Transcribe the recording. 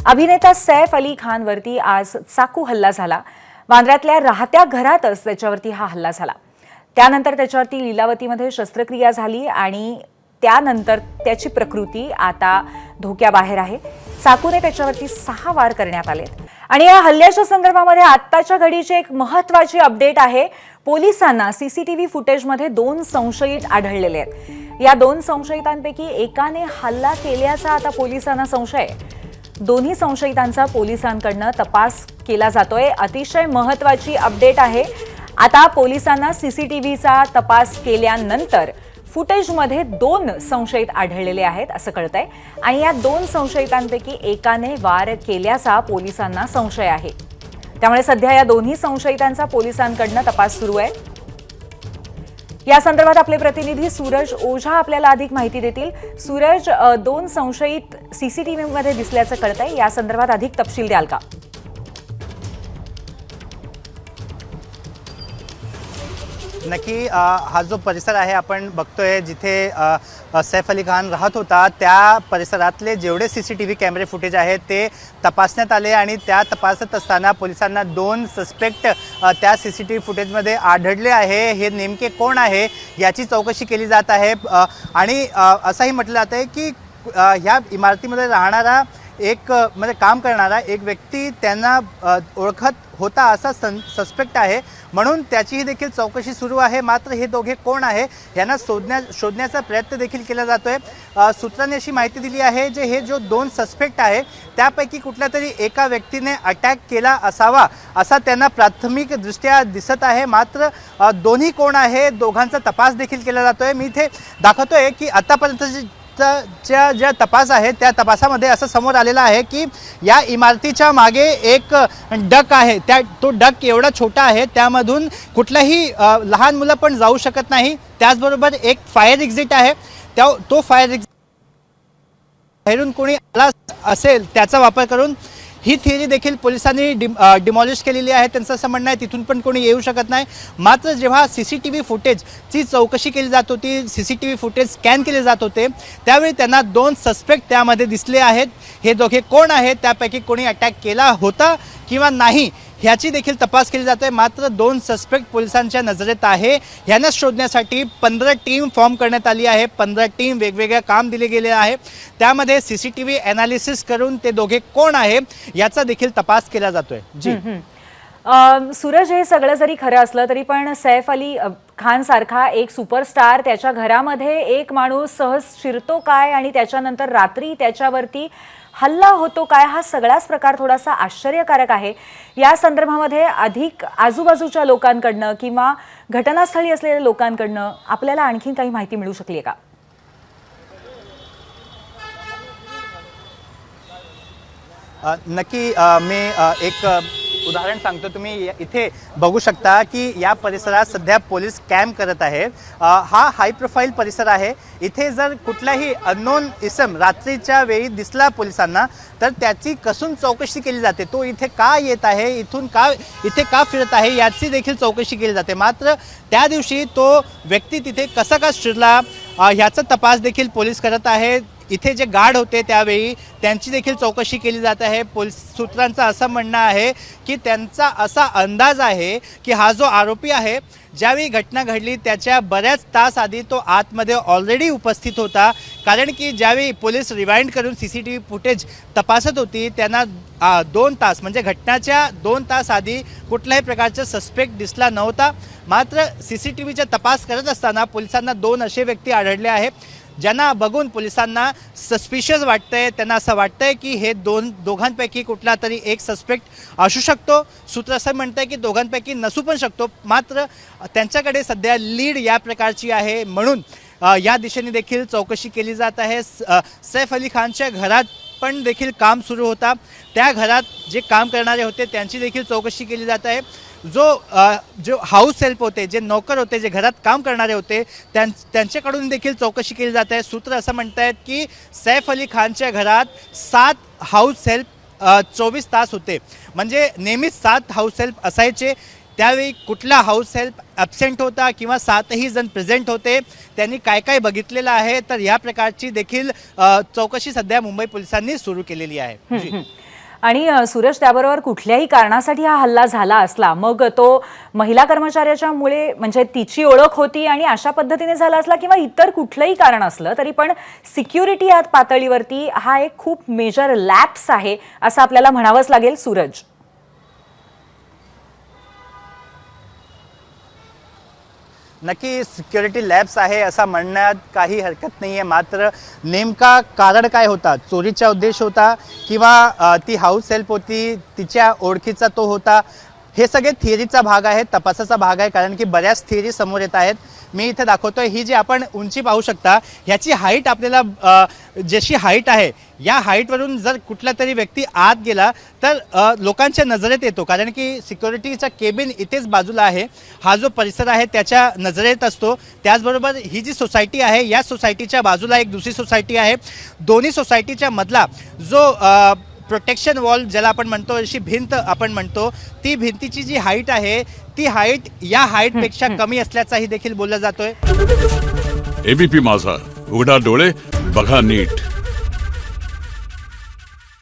अभिनेता सैफ अली खानवरती आज चाकू हल्ला झाला। वांद्र्यातल्या राहत्या घरातच त्याच्यावरती हा हल्ला झाला। त्यानंतर त्याच्यावरती लीलावतीमध्ये शस्त्रक्रिया झाली आणि त्यानंतर त्याची प्रकृती आता धोक्याबाहेर आहे। चाकूने त्याच्यावरती 6 वार करण्यात आले आणि या हल्ल्याच्या संदर्भामध्ये आत्ताच्या घडीची एक महत्त्वाची अपडेट आहे। पोलिसांना सीसीटीव्ही फुटेजमध्ये 2 संशयित आढळलेले आहेत। या 2 संशयितांपैकी एकाने हल्ला केल्याचा आता पोलिसांना संशय आहे। दोन्ही संशयितांचा पोलिसांकडून तपास केला जातोय। अतिशय महत्त्वाची अपडेट आहे। आता पोलिसांना सीसीटीव्हीचा तपास केल्यानंतर फुटेजमध्ये 2 संशयित आढळलेले आहेत असं कळतंय आणि या 2 संशयितांपैकी एकाने वार केल्याचा पोलिसांना संशय आहे। त्यामुळे सध्या या दोन्ही संशयितांचा पोलिसांकडून तपास सुरू आहे। या संदर्भात आपले प्रतिनिधी सूरज ओझा आपल्याला अधिक माहिती देतील। सूरज, 2 संशयित सीसीटीव्हीमध्ये दिसल्याचं कळतंय, या संदर्भात अधिक तपशील द्याल का? नक्की हा जो परिसर आहे आपण बघतोय जिथे सैफ अली खान राहत होता त्या परिसरातले जेवढे सीसीटीव्ही कॅमेरे फुटेज आहेत ते तपासण्यात आले आणि त्या तपासत असताना पोलिसांना 2 सस्पेक्ट त्या सीसीटीव्ही फुटेजमध्ये आढळले आहे। हे नेमके कोण आहे याची चौकशी केली जात आहे आणि असंही म्हटलं जातं आहे की ह्या इमारतीमध्ये राहणारा एक म्हणजे काम करणारा एक व्यक्ती त्यांना ओळखत होता असा सस्पेक्ट आहे, म्हणून त्याचीही देखील चौकशी सुरू आहे। मात्र हे दोघे कोण आहे यांना शोधण्याचा प्रयत्न देखील केला जातोय। सूत्रांनी अशी माहिती दिली आहे जे हे जो 2 सस्पेक्ट आहे त्यापैकी कुठल्या तरी एका व्यक्तीने अटॅक केला असावा असा त्यांना प्राथमिकदृष्ट्या दिसत आहे। मात्र दोन्ही कोण आहे दोघांचा तपास देखील केला जातोय। मी इथे दाखवतोय की आतापर्यंत ज्या तपास आहे त्या तपासामध्ये असं समोर आलेलं आहे की या इमारतीच्या मागे एक डक आहे। तो डक एवढा छोटा आहे त्यामधून कुठलाही लहान मुलं पण जाऊ शकत नाही। त्याचबरोबर एक फायर एक्झिट आहे, तो फायर एक्झिट बाहेरून कोणी आला असेल त्याचा वापर करून ही थिअरी देखील पोलिसांनी डिमॉलिश केलेली आहे। त्यांचं असं म्हणणं आहे तिथून पण कोणी येऊ शकत नाही। मात्र जेव्हा सीसीटीव्ही फुटेजची चौकशी केली जात होती, सीसीटीव्ही फुटेज स्कॅन केले जात होते त्यावेळी त्यांना 2 सस्पेक्ट त्यामध्ये दिसले आहेत। हे दोघे कोण आहेत, त्यापैकी कोणी अटॅक केला होता किंवा नाही ह्याची देखील तपास केली जाते। मात्र 2 सस्पेक्ट पोलिसांच्या नजरेत आहे। ह्यांना शोधण्यासाठी 15 टीम फॉर्म करण्यात आली आहे। 15 टीम वेगवेगळ्या काम दिले गेले आहे। त्यामध्ये सीसीटीव्ही ॲनालिसिस करून ते दोघे कोण आहे याचा देखील तपास केला जातोय। जी सूरज, हे सगळं जरी खरं असलं तरी पण सैफ अली खान सारखा एक सुपरस्टार त्याच्या घरामध्ये एक माणूस सहज शिरतो काय आणि त्याच्यानंतर रात्री त्याच्यावरती हल्ला होतो काय, हा सगळाच प्रकार थोडासा आश्चर्यकारक आहे। या संदर्भामध्ये अधिक आजूबाजूच्या लोकांकडनं किंवा घटनास्थळी असलेल्या लोकांकडनं आपल्याला आणखी काही माहिती मिळू शकली आहे का? नक्की मी एक उदाहरण सांगतो। तुम्ही इथे बघू शकता की या परिसरात सध्या पोलीस कॅम्प करत आहेत। हा हाय प्रोफाईल परिसर आहे। इथे जर कुठलाही अननोन इसम रात्रीच्या वेळी दिसला पोलिसांना तर त्याची कसून चौकशी केली जाते। तो इथे का येत आहे, इथे का फिरत आहे याची देखील चौकशी केली जाते। मात्र त्या दिवशी तो व्यक्ती तिथे कसा का शिरला ह्याचा तपास देखील पोलीस करत आहेत। इथे जे गार्ड होते त्यावेळी त्यांची देखील चौकशी केली जात आहे। पोलीस सूत्रांचं असं म्हणणं आहे की त्यांचा असा अंदाज आहे की हा जो आरोपी आहे ज्यावेळी घटना घडली त्याच्या बऱ्याच तास आधी तो आतमध्ये ऑलरेडी उपस्थित होता। कारण की ज्यावेळी पोलीस रिवाइंड करून सीसीटीव्ही फुटेज तपासत होती त्यांना 2 तास म्हणजे घटनाच्या 2 तास आधी कुठल्याही प्रकारचा सस्पेक्ट दिसला नव्हता। मात्र सीसीटीव्हीचा तपास करत असताना पोलिसांना 2 असे व्यक्ती आढळले आहेत ज्यांना बघून पोलिसांना सस्पिशियस वाटतंय। त्यांना असं वाटतंय की हे दोघांपैकी कुठला तरी एक सस्पेक्ट असू शकतो। सूत्र असं म्हणतंय की दोघांपैकी नसू पण शकतो। मात्र त्यांच्याकडे सध्या लीड या प्रकारची आहे, म्हणून या दिशेने देखील चौकशी केली जात आहे। सैफ अली खानच्या घरात पण देखील काम सुरू होता। त्या घरात जे काम करणारे होते त्यांची देखील चौकशी केली जात आहे। जो हाऊस हेल्प होते, जे नौकर होते, जे घरात काम करणारे होते त्यांच्याकडून देखील चौकशी केली जात आहे। सूत्र असं म्हणतात की सैफ अली खानच्या घरात 7 हाऊस हेल्प 24 तास होते, म्हणजे नेहमीच 7 हाऊस हेल्प असायचे। त्यावेळी कुठला हाऊस हेल्प ॲब्सेंट होता किंवा 7ही जण प्रेझेंट होते, त्यांनी काय काय बघितलेलं आहे तर या प्रकारची देखील चौकशी सध्या मुंबई पोलिसांनी सुरू केलेली आहे। आणि सूरज, त्याबरोबर कुठल्याही कारणासाठी हा हल्ला झाला असला, मग तो महिला कर्मचाऱ्याच्या मुळे म्हणजे तिची ओळख होती आणि अशा पद्धतीने झाला असला किंवा इतर कुठलंही कारण असलं तरी पण सिक्युरिटी या पातळीवरती हा एक खूप मेजर लॅप्स आहे असं आपल्याला म्हणावंच लागेल सूरज. नक्की सिक्युरिटी लॅब्स आहे असं म्हणण्यात काही हरकत नाही आहे. मात्र नेमका कारण काय होता, चोरीचा उद्देश होता किंवा ती हाऊस हेल्प होती, तिच्या ओळखीचा तो होता, हे सगळे थिअरीचा भाग आहे, तपासाचा भाग आहे. कारण की बऱ्याच थिअरी समोर येत आहेत. मी इथे दाखवतोय, ही जी आपण उंची पाहू शकता, ह्याची हाईट आपल्याला जशी हाईट आहे या हाईटवरून जर कुठला तरी व्यक्ती आत गेला तर लोकांच्या नजरेत येतो. कारण की सिक्युरिटीचा केबिन इथेच बाजूला आहे, हा जो परिसर आहे त्याच्या नजरेत असतो. त्याचबरोबर ही जी सोसायटी आहे या सोसायटीच्या बाजूला एक दुसरी सोसायटी आहे. दोन्ही सोसायटीच्या मधला जो प्रोटेक्शन वॉल ज्याला आपण म्हणतो, अशी भिंत आपण म्हणतो, ती भिंतीची जी हाईट आहे ती हाईट या हाईटपेक्षा कमी असल्याचाही देखील बोलला जातोय. एबीपी माझा, उघडा डोळे बघा नीट.